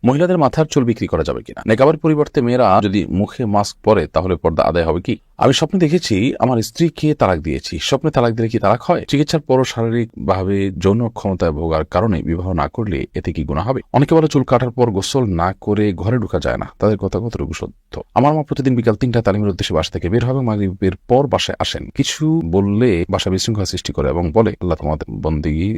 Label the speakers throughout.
Speaker 1: মহিলাদের মাথার চুল বিক্রি করা যাবে কিনা? নেকাবের পরিবর্তে মেয়েরা যদি মুখে মাস্ক পরে তাহলে পর্দা আদায় হবে কি? আমি স্বপ্নে দেখেছি আমার স্ত্রীকে তালাক দিয়েছি। স্বপ্নে তালাক দিলে কি তালাক হয়? চিকিৎসার পরও শারীরিক ভাবে যৌন ক্ষমতায় ভোগার কারণে বিবাহ না করলে এতে কি গুনাহ হবে? অনেকে বলে চুল কাটার পর গোসল না করে ঘরে ঢোকা যায় না। তাদের কথা কতটুকু সত্য? আমার মা প্রতিদিন বিকাল 3টা তালিমের উদ্দেশ্যে বাসা থেকে বের হবে, মাগরিবের পর বাসায় আসেন। কিছু বললে বাসা বিশৃঙ্খলা সৃষ্টি করে এবং বলে আল্লাহ তোমাদের বন্দেগী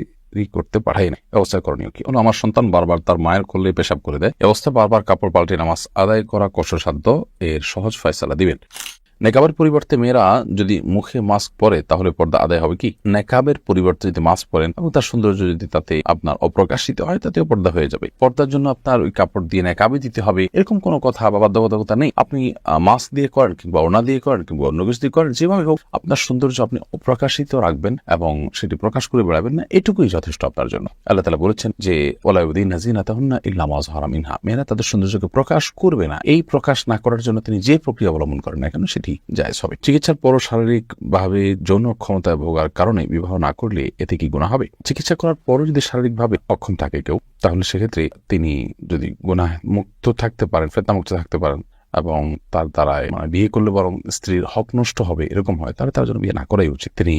Speaker 1: করতে পাঠাই নাই। অবস্থা করণীয় কি? আমার সন্তান বারবার তার মায়ের কোলে পেশাব করে দেয়। অবস্থা বারবার কাপড় পাল্টে নামাজ আদায় করা কষ্টসাধ্য। এর সহজ ফয়সালা দিবেন। নেকাবের পরিবর্তে মেয়েরা যদি মুখে মাস্ক পরে তাহলে পর্দা আদায় হবে কি? নেকাবের পরিবর্তে যদি মাস্ক পরেন এবং তার সৌন্দর্য যদি তাতে আপনার অপ্রকাশিত হয়, তাতেও পর্দা হয়ে যাবে। পর্দার জন্য আপনার ওই কাপড় দিয়ে নেকাবে দিতে হবে এরকম কোনো কথা বা বাধ্যবাধকতা নেই। আপনি মাস্ক দিয়ে করেন কিংবা ওড়না দিয়ে করেন কিংবা অন্য কিছু দিয়ে করেন, যেভাবে হোক আপনার সৌন্দর্য আপনি অপ্রকাশিত রাখবেন এবং সেটি প্রকাশ করে বেড়াবেন না, এটুকুই যথেষ্ট আপনার জন্য। আল্লাহ তাআলা বলেছেন যে ওয়ালাউদ্দিন জিনাতাহুন্না ইল্লা মা যাহারা মিনহা, মেয়েরা তাদের সৌন্দর্যকে প্রকাশ করবে না। এই প্রকাশ না করার জন্য তিনি যে প্রক্রিয়া অবলম্বন করেন না কেন সেটি জায়েজ হবে। চিকিৎসার পরও শারীরিক ভাবে যৌন ক্ষমতায় ভোগার কারণে বিবাহ না করলে এতে কি গুনাহ হবে? চিকিৎসা করার পরও যদি শারীরিক ভাবে অক্ষম থাকে কেউ, তাহলে সেক্ষেত্রে তিনি যদি গুনাহ মুক্ত থাকতে পারেন, ফিতনা মুক্ত থাকতে পারেন এবং তার দ্বারায় বিয়ে করলে বরং স্ত্রীর হক নষ্ট হবে এরকম হয়, তাহলে তার জন্য বিয়ে না করাই উচিত। তিনি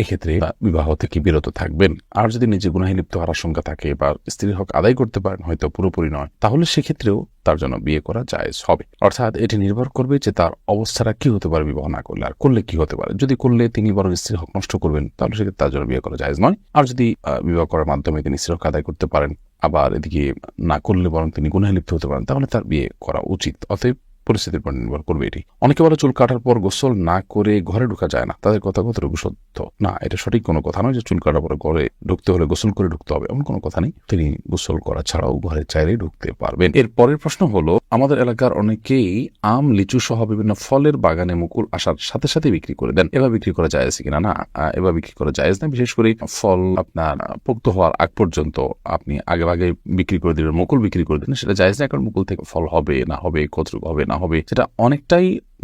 Speaker 1: এক্ষেত্রে বিবাহ থেকে বিরত থাকবেন। আর যদি নিজে গুনাহে লিপ্ত হওয়ার আশঙ্কা থাকে বা স্ত্রীর হক আদায় করতে পারেন, হয়তো পুরোপুরি নয়, তাহলে সেক্ষেত্রেও তার জন্য বিয়ে করা জায়েজ হবে। অর্থাৎ এটি নির্ভর করবে যে তার অবস্থাটা কি হতে পারে বিবাহ না করলে, আর করলে কি হতে পারে। যদি করলে তিনি বরং স্ত্রীর হক নষ্ট করবেন, তাহলে সেক্ষেত্রে তার জন্য বিয়ে করা জায়েজ নয়। আর যদি বিবাহ করার মাধ্যমে তিনি স্ত্রীর হক আদায় করতে পারেন, আবার এদিকে না করলে বরং তিনি গুনাহে লিপ্ত হতে পারেন, তাহলে তার বিয়ে করা উচিত। অতএব পরিস্থিতির উপর নির্ভর করবে এটি। অনেকে বলে চুল কাটার পর গোসল না করে ঘরে ঢোকা যায় না। তাদের কথা কতটুকু সত্য? না, এটা সঠিক কোনো কথা নয় যে চুল কাটার পরে ঘরে ঢুকতে হলে গোসল করে ঢুকতে হবে, এমন কোনো কথা নেই। তিনি গোসল করা ছাড়াও ঘরে চাইলে ঢুকতে পারবেন। এর পরের প্রশ্ন হলো, আমাদের এলাকার অনেকেই আম, লিচু সহ বিভিন্ন ফলের বাগানে মুকুল আসার সাথে সাথে বিক্রি করে দেন। এবার বিক্রি করা জায়েজ কিনা? না, এবার বিক্রি করা জায়েজ না। বিশেষ করে ফল আপনার পোক্ত হওয়ার আগ পর্যন্ত আপনি আগে ভাগে বিক্রি করে দিলেন, মুকুল বিক্রি করে দিলেন, সেটা জায়েজ না। কারণ মুকুল থেকে ফল হবে না হবে, কতটুকু হবে না হবে, সেটা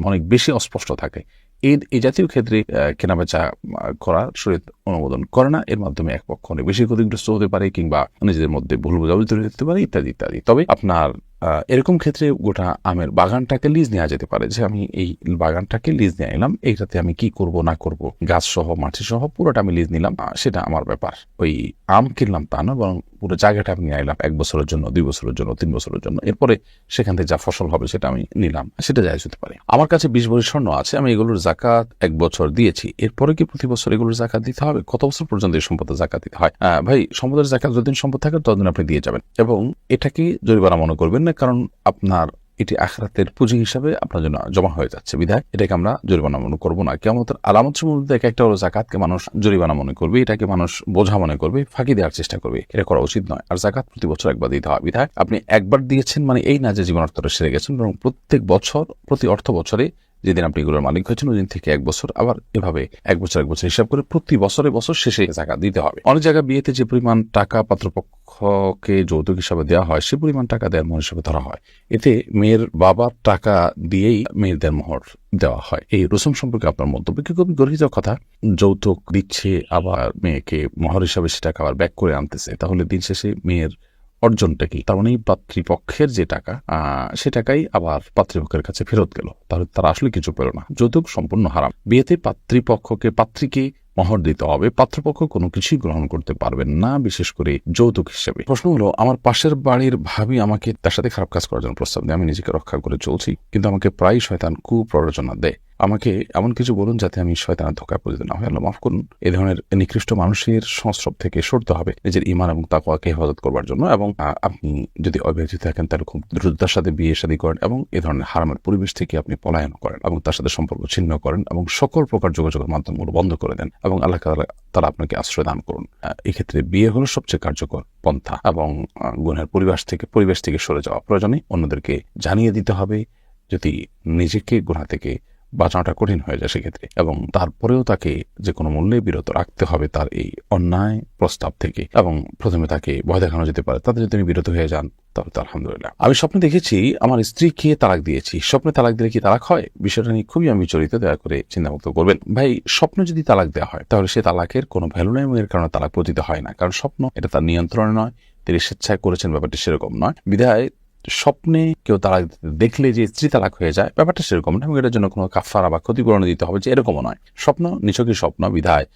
Speaker 1: অনেক বেশি অস্পষ্ট থাকে। এই জাতীয় ক্ষেত্রে কেনাবেচা করা শরীয়ত অনুমোদন করে না। এর মাধ্যমে এক পক্ষ অনেক বেশি ক্ষতিগ্রস্ত হতে পারে কিংবা নিজেদের মধ্যে ভুল বোঝাবুঝি তৈরি হতে পারে ইত্যাদি ইত্যাদি। তবে আপনার এরকম ক্ষেত্রে গোটা আমের বাগানটাকে লিজ নেওয়া যেতে পারে, যে আমি এই বাগানটাকে লিজ নিয়ে এলাম, এইটাতে আমি কি করব না করব, গাছ সহ মাটি সহ পুরোটা আমি লিজ নিলাম, সেটা আমার ব্যাপার। ওই আম কিনলাম তা না, বরং পুরো জায়গাটা আমি নিয়ে এলাম 1 বছরের জন্য, 2 বছরের জন্য, 3 বছরের জন্য। এরপরে সেখান থেকে যা ফসল হবে সেটা আমি নিলাম, সেটা জায়েজ হতে পারে। আমার কাছে 20 ভরি স্বর্ণ আছে, আমি এগুলোর যাকাত 1 বছর দিয়েছি, এরপরে কি প্রতি বছর এগুলোর যাকাত দিতে হবে? কত বছর পর্যন্ত এই সম্পদের যাকাত দিতে হয়? ভাই, সম্পদের যাকাত যতদিন সম্পদ থাকে ততদিন আপনি দিয়ে যাবেন এবং এটাকে জরিমানা মনে করবেন না, কারণ আপনার এটি আখিরাতের পুঁজি হিসাবে আপনার জন্য জমা হয়ে যাচ্ছে, বিধায় এটাকে আমরা জরিমানা মনে করবো না। কিয়ামতের আলামত সমূহের মধ্যে একটা হলো যাকাতকে মানুষ জরিমানা মনে করবে, এটাকে মানুষ বোঝা মনে করবে, ফাঁকি দেওয়ার চেষ্টা করবে। এটা করা উচিত নয়। আর যাকাত প্রতি বছর 1 বার দিতে হয়, বিধায় আপনি 1 বার দিয়েছেন মানে এই না যে জীবনার্থটা সেরে গেছেন, বরং প্রত্যেক বছর প্রতি অর্থ বছরে যেদিন আপনি এগুলোর মালিক হয়েছেন ওই দিন থেকে 1 বছর, আবার এভাবে 1 বছর হিসাব করে প্রতি বছর শেষে যাকাত দিতে হবে। অনেক জায়গায় বিয়েতে যে পরিমাণ টাকা পাত্রপক্ষকে যৌতুক হিসাবে দেওয়া হয়, সে পরিমাণ টাকা দেওয়ার মোহর হিসেবে ধরা হয়। এতে মেয়ের বাবার টাকা দিয়েই মেয়েদের মোহর দেওয়া হয়। এই রসুম সম্পর্কে আপনার মন্তব্য কি? খুবই গর্হিত কথা। যৌতুক দিচ্ছে আবার মেয়েকে মোহর হিসাবে সে টাকা আবার ব্যাক করে আনতেছে, তাহলে দিন শেষে মেয়ের অর্জনটা কি? তার মানে পাত্রীপক্ষের যে টাকা, সে টাকাই আবার পাত্রীপক্ষের কাছে ফেরত গেল, তাহলে তারা আসলে কিছু পেল না। যৌতুক সম্পূর্ণ হারাম। বিয়েতে পাত্রীকে মোহর দিতে হবে, পাত্রপক্ষ কোনো কিছুই গ্রহণ করতে পারবেন না, বিশেষ করে যৌতুক হিসেবে। প্রশ্ন হলো, আমার পাশের বাড়ির ভাবি আমাকে তার সাথে খারাপ কাজ করার জন্য প্রস্তাব দেয়। আমি নিজেকে রক্ষা করে চলছি, কিন্তু আমাকে প্রায় শয়তান কুপ্ররোচনা দেয়। আমাকে এমন কিছু বলুন যাতে আমি শয়তানের ধোঁকায় পরিণত না হই। আল্লাহ মাফ করুন। এ ধরনের নিকৃষ্ট মানুষের সংস্রব থেকে সরতে হবে নিজের ঈমান এবং তাকওয়াকে হেফাজত করবার জন্য। এবং আপনি যদি অবিবাহিত থাকেন তাহলে খুব দ্রুততার সাথে বিয়ে শাদী করেন এবং এ ধরনের হারামের পরিবেশ থেকে আপনি পলায়ন করেন এবং তার সাথে সম্পর্ক ছিন্ন করেন এবং সকল প্রকার যোগাযোগের মাধ্যমগুলো বন্ধ করে দেন এবং আল্লাহ তাআলা আপনাকে আশ্রয় দান করুন। এক্ষেত্রে বিয়ে হলো সবচেয়ে কার্যকর পন্থা এবং গুনাহের পরিবেশ থেকে সরে যাওয়া প্রয়োজনে অন্যদেরকে জানিয়ে দিতে হবে যদি নিজেকে গুনাহ থেকে বাঁচানোটা কঠিন হয়ে যায় সেক্ষেত্রে, এবং তারপরেও তাকে যে কোনো মূল্যে বিরত রাখতে হবে তার এই অন্যায় প্রস্তাব থেকে, এবং প্রথমে তাকে ভয় দেখানো যেতে পারে, তাতে যদি তিনি বিরত হয়ে যান তাহলে তো আলহামদুলিল্লাহ। আমি স্বপ্নে দেখেছি আমার স্ত্রীকে তালাক দিয়েছি। স্বপ্নে তালাক দিলে কি তালাক হয়? বিষয়টা নিয়ে খুবই আমি বিচলিত, দয়া করে চিন্তামুক্ত করবেন। ভাই, স্বপ্নে যদি তালাক দেওয়া হয় তাহলে সে তালাকের কোনো ভ্যালু নেই এবং এর কারণে তালাক পতিত হয় না, কারণ স্বপ্ন এটা তার নিয়ন্ত্রণে নয়, তিনি স্বেচ্ছায় করেছেন ব্যাপারটা সেরকম নয়। বিধায় স্বপ্নে কেউ তালাক দেখলে যে স্ত্রী তালাক হয়ে যায় ব্যাপারটা সেরকম না, এবং এটার জন্য কোনো কাফারা বা ক্ষতিপূরণ দিতে হবে যে এরকমও নয়। স্বপ্ন নিছকই স্বপ্ন, বিধায়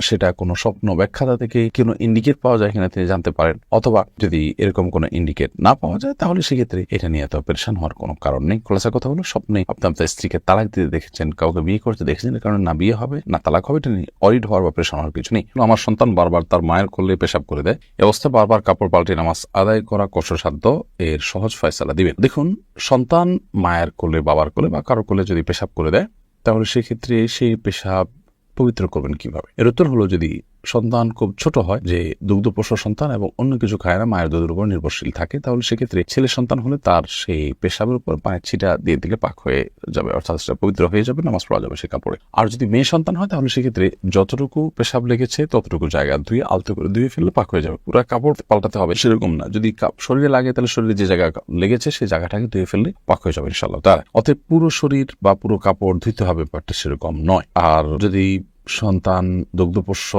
Speaker 1: সেটা কোনো স্বপ্ন ব্যাখ্যাতা থেকে কোনো ইন্ডিকেট পাওয়া যায় কিনা তিনি জানতে পারেন, অথবা যদি এরকম কোনো ইন্ডিকেট না পাওয়া যায় তাহলে সেক্ষেত্রে এটা নিয়ে এত পেরেশান হওয়ার কোনো কারণ নেই। খোলাসা কথা হলো, স্বপ্নে আপনি আপনার স্ত্রীকে তালাক দিতে দেখেছেন, কাউকে বিয়ে করতে দেখেছেন, এর কারণে না বিয়ে হবে না তালাক হবে, এটা নিয়ে অরিড হওয়ার বা পেরেশান হওয়ার কিছু নেই। আমার সন্তান বারবার তার মায়ের কোলে পেশাব করে দেয়, এ অবস্থায় বারবার কাপড় পাল্টে নামাজ আদায় করা কষ্টসাধ্য, এর সহজ ফয়সালা দিবেন। দেখুন, সন্তান মায়ের কোলে, বাবার কোলে বা কারো কোলে যদি পেশাব করে দেয় তাহলে সেক্ষেত্রে সেই পেশাব পবিত্র করবেন কিভাবে? এর উত্তর হলো, যদি সন্তান খুব ছোট হয়, যে দুগ্ধপোষ্য সন্তান এবং অন্য কিছু খায় না, মায়ের দুধের উপর নির্ভরশীল থাকে, তাহলে সেক্ষেত্রে ছেলে সন্তান হলে তার সেই পেশাবের উপর পায়ের ছিটা দিয়ে দিলে পাক হয়ে যাবে, অর্থাৎ সেটা পবিত্র হয়ে যাবে, নামাজ পড়া যাবে সে কাপড়ে। আর যদি মেয়ে সন্তান হয় তাহলে সেক্ষেত্রে যতটুকু পেশাব লেগেছে ততটুকু জায়গা ধুয়ে আলতো করে ধুয়ে ফেললে পাক হয়ে যাবে, পুরো কাপড় পাল্টাতে হবে সেরকম না। যদি শরীরে লাগে তাহলে শরীরে যে জায়গা লেগেছে সেই জায়গাটাকে ধুয়ে ফেললে পাক হয়ে যাবে ইনশাআল্লাহ তাআলা। অতএব পুরো শরীর বা পুরো কাপড় ধুইতে হবে ব্যাপারটা সেরকম নয়। আর যদি সন্তান দুগ্ধপোষ্য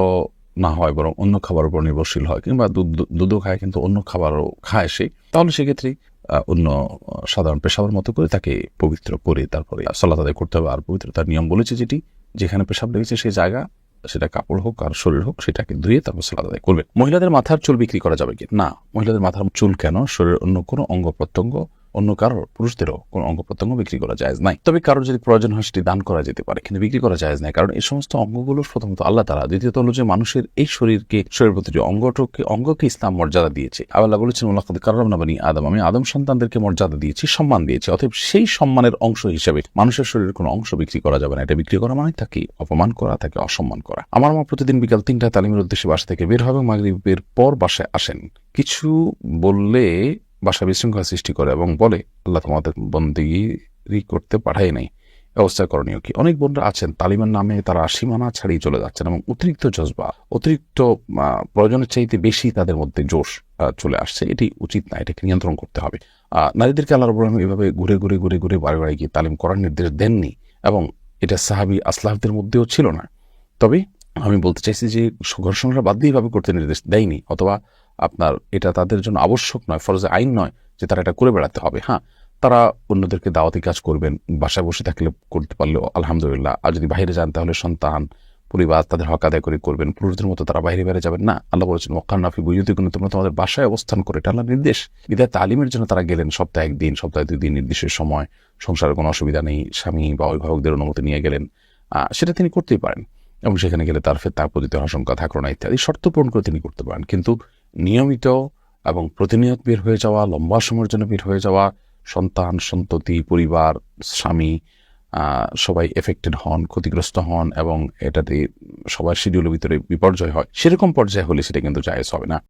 Speaker 1: না হয়, বরং অন্য খাবার উপর নির্ভরশীল হয়, কিংবা দুধও খায় কিন্তু অন্য খাবারও খায় সে, তাহলে সেক্ষেত্রে অন্য সাধারণ পেশাবের মতো করে তাকে পবিত্র করে তারপরে সালাত আদায় করতে হবে। আর পবিত্রতার নিয়ম বলেছে যেটি, যেখানে পেশাব লেগেছে সেই জায়গা, সেটা কাপড় হোক আর শরীর হোক, সেটাকে ধুয়ে তারপর সালাত আদায় করবে। মহিলাদের মাথার চুল বিক্রি করা যাবে কি না? মহিলাদের মাথার চুল কেন, শরীরের অন্য কোনো অঙ্গ প্রত্যঙ্গ, অন্য কারোর, পুরুষদেরও কোনো অঙ্গ প্রত্যঙ্গ বিক্রি করা জায়েজ নাই। তবে কারোর যদি প্রয়োজন হয় সেটি দান করা যেতে পারে, কিন্তু বিক্রি করা জায়েজ নাই। কারণ এই সমস্ত অঙ্গগুলো প্রথমত আল্লাহ তাআলা, দ্বিতীয়ত হলো যে মানুষের এই শরীরের প্রতিটি অঙ্গকে ইসলাম মর্যাদা দিয়েছে। আল্লাহ বলেছেন, ওয়ালাকাদ কাররামনা বানি আদম, আমি আদম সন্তানদেরকে মর্যাদা দিয়েছি, সম্মান দিয়েছি। অতএব সেই সম্মানের অংশ হিসেবে মানুষের শরীরের কোনো অংশ বিক্রি করা যাবে না। এটা বিক্রি করা মানে তাকে অপমান করা, তাকে অসম্মান করা। আমার মা প্রতিদিন বিকাল 3টায় তালিমের উদ্দেশ্যে বাসা থেকে বের হবে, মাগরিবের পর বাসায় আসেন। কিছু বললে বাসা বিশৃঙ্খলা সৃষ্টি করে এবং বলে আল্লাহ তোমাদের বন্দেগী করতে পাঠায় নাই, ব্যবস্থা করণীয় কি? অনেক বোনরা আছেন তালিমের নামে তারা সীমানা ছাড়িয়ে চলে যাচ্ছেন এবং অতিরিক্ত জজবা, অতিরিক্ত প্রয়োজনের চাইতে বেশি তাদের মধ্যে জোশ চলে আসছে। এটি উচিত না, এটাকে নিয়ন্ত্রণ করতে হবে। নারীদেরকে আল্লাহ রাব্বুল আলামিন এভাবে ঘুরে ঘুরে ঘুরে ঘুরে বারে বারে গিয়ে তালিম করার নির্দেশ দেননি, এবং এটা সাহাবী আসলাফদের মধ্যেও ছিল না। তবে আমি বলতে চাইছি যে ঘর্ষণটা বাদ দিয়ে এভাবে করতে নির্দেশ দেয়নি, অথবা আপনার এটা তাদের জন্য আবশ্যক নয়, ফরজে আইন নয় যে তারা এটা করে বেড়াতে হবে। হ্যাঁ, তারা অন্যদেরকে দাওয়াতি কাজ করবেন, বাসায় বসে থাকলে করতে পারলেও আলহামদুলিল্লাহ। আর যদি বাইরে যান তাহলে সন্তান, পরিবার, তাদের হক আদায় করে করবেন। পুরুষদের মতো তারা বাইরে বাইরে যাবেন না। আল্লাহ বলেছেন, ওয়াক্কারনা ফি বুয়ুতিকুন্না, তোমরা তোমাদের বাসায় অবস্থান করে, এটা আল্লাহর নির্দেশ। বিধায় তালিমের জন্য তারা গেলেন সপ্তাহে 1 দিন, সপ্তাহে 2 দিন, নির্দিষ্ট সময়, সংসারের কোনো অসুবিধা নেই, স্বামী বা অভিভাবকদের অনুমতি নিয়ে গেলেন, সেটা তিনি করতেই পারেন, এবং সেখানে গেলে তার পতিত আশঙ্কা থাকলো না ইত্যাদি শর্ত পূরণ করে তিনি করতে পারেন। কিন্তু নিয়মিত এবং প্রতিনিয়ত বের হয়ে যাওয়া, লম্বা সময়ের জন্য বের হয়ে যাওয়া, সন্তান, সন্ততি, পরিবার, স্বামী সবাই এফেক্টেড হন, ক্ষতিগ্রস্ত হন, এবং এটাতে সবার শিডিউলের ভিতরে বিপর্যয় হয়, সেরকম পর্যায়ে হলে সেটা কিন্তু জায়েজ হবে না।